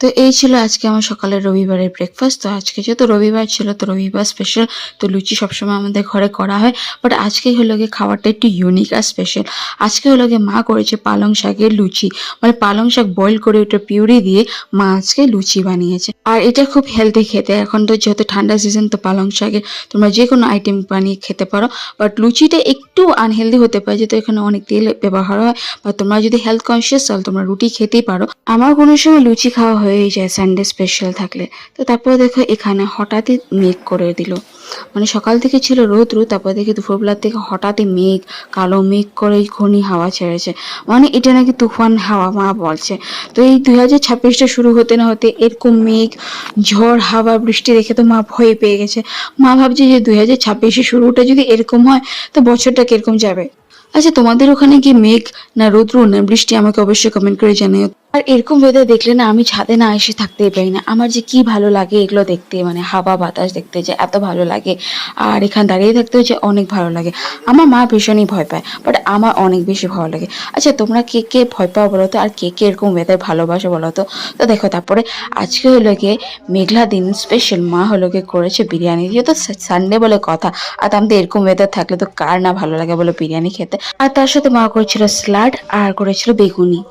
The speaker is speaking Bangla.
তো এই ছিল আজকে আমার সকালের রবিবারের ব্রেকফাস্ট। তো আজকে যেহেতু রবিবার ছিল, তো রবিবার স্পেশাল, তো লুচি সবসময় আমাদের ঘরে করা হয়, বাট আজকে হলো গিয়ে খাবারটা একটু ইউনিক আর স্পেশাল। আজকে হলো গিয়ে মা করেছে পালং শাকের লুচি, মানে পালং শাক বয়েল করে ওটা পিউরি দিয়ে মা আজকে লুচি বানিয়েছে। আর এটা খুব হেলদি খেতে, এখন তো যেহেতু ঠান্ডা সিজন, তো পালং শাকের তোমরা যে কোনো আইটেম বানিয়ে খেতে পারো, বাট লুচিটা একটু আনহেলদি হতে পারে যেহেতু এখানে অনেক তেল ব্যবহার হয়। বা তোমরা যদি হেলথ কনসিয়াস তাহলে তোমরা রুটি খেতেই পারো। আমার কোনো সময় লুচি খাওয়া হয়েই যায় সানডে স্পেশাল থাকলে। তো তারপরে দেখো এখানে হঠাৎই মেঘ করে দিল, মানে সকাল থেকে ছিল রোদ, তারপর দেখি দুপুরবেলার থেকে হঠাৎই মেঘ, কালো মেঘ করে ঘূর্ণি হাওয়া ছেড়েছে, মানে এটা নাকি তুফান হাওয়া মা বলছে। তো এই 2026টা শুরু হতে না হতে এরকম মেঘ, ঝড়, হাওয়া, বৃষ্টি দেখে তো মা ভয় পেয়ে গেছে। মা ভাবছে যে 2026 শুরুটা যদি এরকম হয় তো বছরটা কিরকম যাবে। আচ্ছা, তোমাদের ওখানে কি মেঘ না রৌদ্র না বৃষ্টি আমাকে অবশ্যই কমেন্ট করে জানিও। আর এরকম ওয়েদার দেখলে না আমি ছাদে না এসে থাকতেই পারি না, আমার যে কি ভালো লাগে এগুলো দেখতে, মানে হাওয়া বাতাস দেখতে যে এত ভালো লাগে। আর এখানে দাঁড়িয়ে থাকতেও যে অনেক ভালো লাগে। আমার মা ভীষণই ভয় পায়, বাট আমার অনেক বেশি ভালো লাগে। আচ্ছা, তোমরা কে কে ভয় পাও বলো তো, আর কে কে এরকম ওয়েদার ভালোবাসো বলো তো। তো দেখো তারপরে আজকে হলো গিয়ে মেঘলা দিন স্পেশাল মা হলো গিয়ে করেছে বিরিয়ানি, যেহেতু সানডে বলে কথা। আর আমাদের এরকম ওয়েদার থাকলে তো কার না ভালো লাগে বলো বিরিয়ানি খেতে। আর তার সাথে মা করেছিল স্যালাড আর করেছিল বেগুনি।